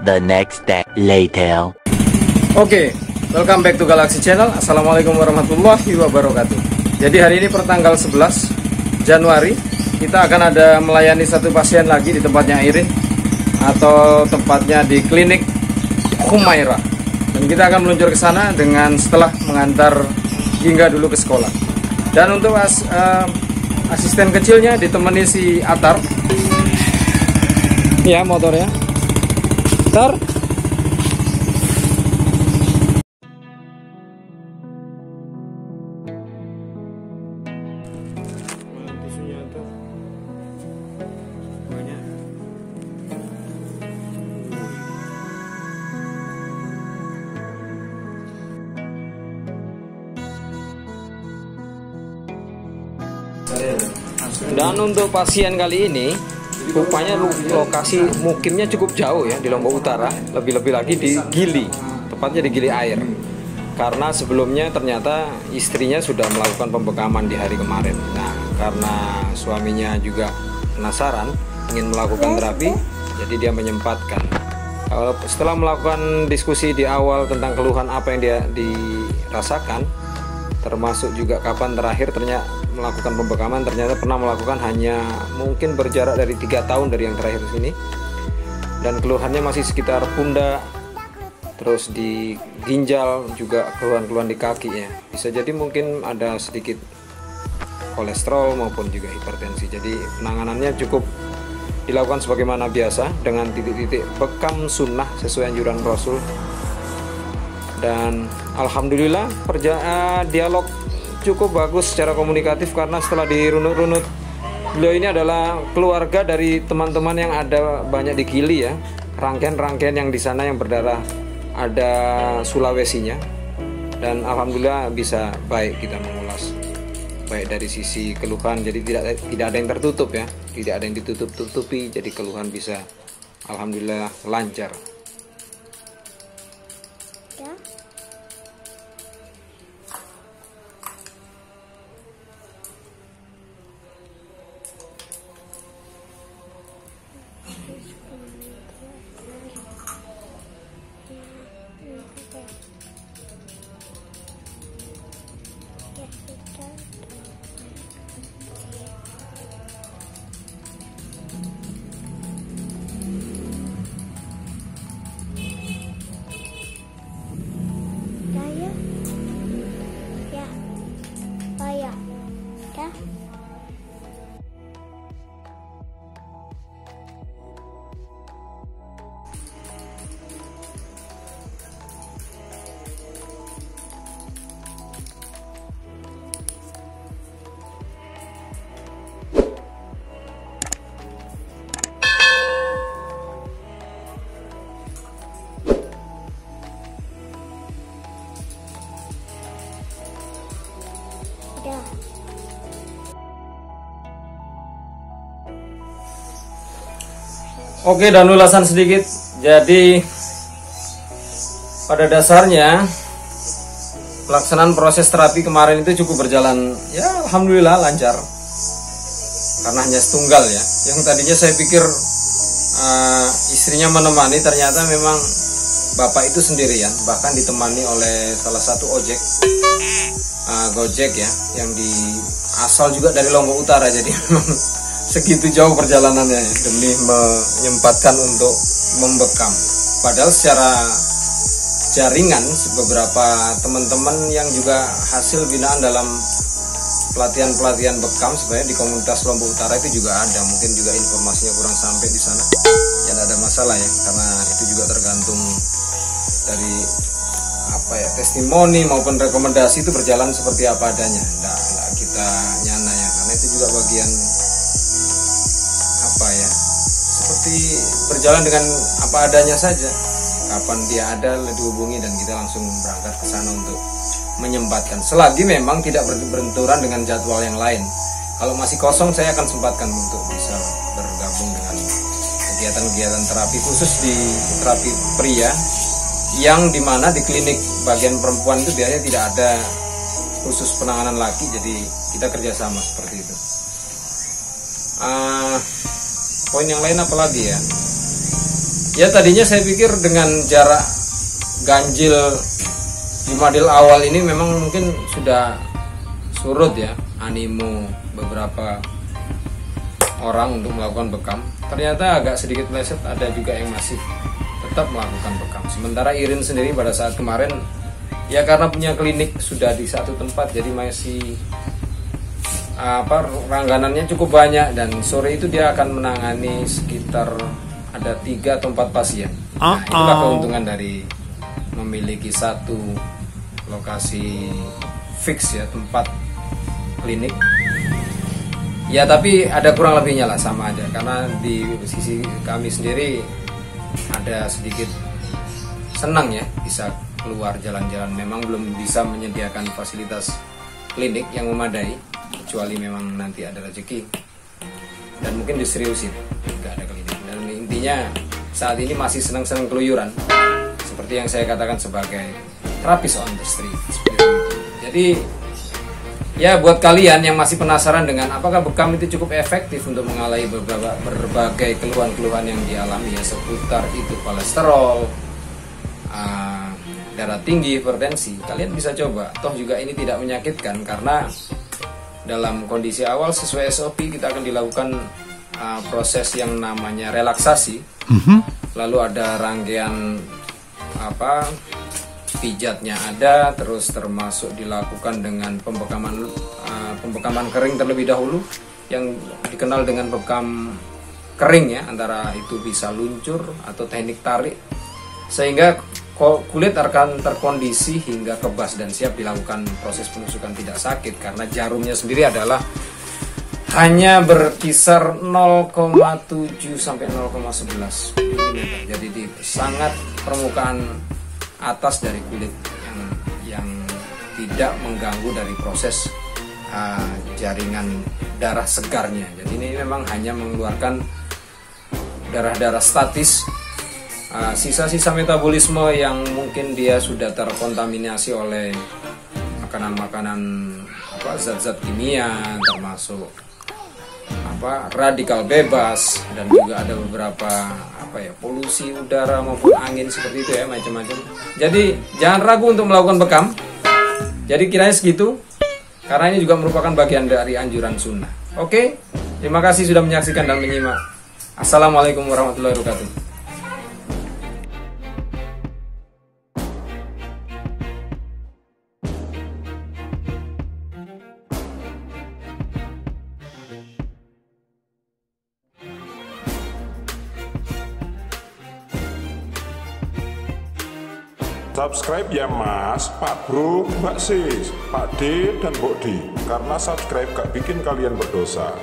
the next day later. Oke, welcome back to Galaxy Channel. Assalamualaikum warahmatullahi wabarakatuh. Jadi hari ini pertanggal 11 Januari kita akan ada melayani satu pasien lagi di tempatnya Irin, atau tempatnya di klinik Humaira. Dan kita akan meluncur ke sana dengan setelah mengantar Hingga dulu ke sekolah. Dan untuk asisten kecilnya ditemani si Atar. Ya, motornya. Atar. Dan untuk pasien kali ini rupanya lokasi mukimnya cukup jauh ya, di Lombok Utara, lebih-lebih lagi di Gili, tepatnya di Gili Air. Karena sebelumnya ternyata istrinya sudah melakukan pembekaman di hari kemarin. Nah, karena suaminya juga penasaran ingin melakukan terapi, jadi dia menyempatkan. Setelah melakukan diskusi di awal tentang keluhan apa yang dia dirasakan, termasuk juga kapan terakhir ternyata melakukan pembekaman, ternyata pernah melakukan hanya mungkin berjarak dari 3 tahun dari yang terakhir sini, dan keluhannya masih sekitar pundak, terus di ginjal, juga keluhan-keluhan di kaki ya. Bisa jadi mungkin ada sedikit kolesterol maupun juga hipertensi. Jadi penanganannya cukup dilakukan sebagaimana biasa dengan titik-titik bekam sunnah sesuai anjuran Rasul. Dan alhamdulillah dialog cukup bagus secara komunikatif, karena setelah dirunut-runut, beliau ini adalah keluarga dari teman-teman yang ada banyak di Gili ya, rangkaian-rangkaian yang di sana yang berdarah ada Sulawesinya. Dan alhamdulillah bisa baik kita mengulas, baik dari sisi keluhan, jadi tidak ada yang tertutup ya, tidak ada yang ditutup-tutupi, jadi keluhan bisa alhamdulillah lancar. Oke, dan ulasan sedikit. Jadi pada dasarnya pelaksanaan proses terapi kemarin itu cukup berjalan ya, alhamdulillah lancar. Karena hanya setunggal ya. Yang tadinya saya pikir istrinya menemani, ternyata memang bapak itu sendirian, bahkan ditemani oleh salah satu ojek Gojek ya, yang asal juga dari Lombok Utara. Jadi segitu jauh perjalanannya demi menyempatkan untuk membekam. Padahal secara jaringan beberapa teman-teman yang juga hasil binaan dalam pelatihan-pelatihan bekam sebenarnya di komunitas Lombok Utara itu juga ada. Mungkin juga informasinya kurang sampai di sana. Ya, tidak ada masalah ya, karena itu juga tergantung dari testimoni maupun rekomendasi itu berjalan seperti apa adanya. Nggak kita nyana ya, karena itu juga bagian seperti berjalan dengan apa adanya saja. Kapan dia ada dihubungi dan kita langsung berangkat ke sana untuk menyempatkan. Selagi memang tidak berbenturan dengan jadwal yang lain. Kalau masih kosong, saya akan sempatkan untuk bisa bergabung dengan kegiatan-kegiatan terapi khusus di terapi pria, yang dimana di klinik bagian perempuan itu biasanya tidak ada khusus penanganan laki, jadi kita kerjasama seperti itu. Poin yang lain apa lagi ya? Ya tadinya saya pikir dengan jarak ganjil di model awal ini memang mungkin sudah surut ya animo beberapa orang untuk melakukan bekam. Ternyata agak sedikit meleset, ada juga yang masih tetap melakukan bekam. Sementara Irin sendiri pada saat kemarin ya karena punya klinik sudah di satu tempat, jadi masih langganannya cukup banyak, dan sore itu dia akan menangani sekitar ada 3 atau 4 pasien. Nah, itulah keuntungan dari memiliki satu lokasi fix ya, tempat klinik. Ya tapi ada kurang lebihnya lah, sama aja, karena di sisi kami sendiri ada sedikit senang ya bisa keluar jalan-jalan. Memang belum bisa menyediakan fasilitas klinik yang memadai, kecuali memang nanti ada rezeki dan mungkin diseriusin nggak ada klinik. Dan intinya saat ini masih senang-senang keluyuran, seperti yang saya katakan sebagai terapis on the street. Jadi ya buat kalian yang masih penasaran dengan apakah bekam itu cukup efektif untuk mengalahi berbagai keluhan-keluhan yang dialami ya seputar itu kolesterol, darah tinggi, hipertensi, kalian bisa coba. Toh juga ini tidak menyakitkan, karena dalam kondisi awal sesuai SOP kita akan dilakukan proses yang namanya relaksasi. Lalu ada rangkaian pijatnya ada, terus termasuk dilakukan dengan pembekaman kering terlebih dahulu yang dikenal dengan bekam kering ya, antara itu bisa luncur atau teknik tarik, sehingga kulit akan terkondisi hingga kebas dan siap dilakukan proses penusukan tidak sakit, karena jarumnya sendiri adalah hanya berkisar 0,7 sampai 0,11 mm. Jadi di sangat permukaan atas dari kulit yang tidak mengganggu dari proses jaringan darah segarnya. Jadi ini memang hanya mengeluarkan darah-darah statis, sisa-sisa metabolisme yang mungkin dia sudah terkontaminasi oleh makanan-makanan zat-zat kimia, termasuk radikal bebas, dan juga ada beberapa polusi udara maupun angin seperti itu ya, macam-macam. Jadi jangan ragu untuk melakukan bekam. Jadi kiranya segitu, karena ini juga merupakan bagian dari anjuran sunnah. Oke, terima kasih sudah menyaksikan dan menyimak. Assalamualaikum warahmatullahi wabarakatuh. Subscribe ya mas, Pak Bro, Mbak Sis, Pak D, dan Mbok D. Karena subscribe gak bikin kalian berdosa.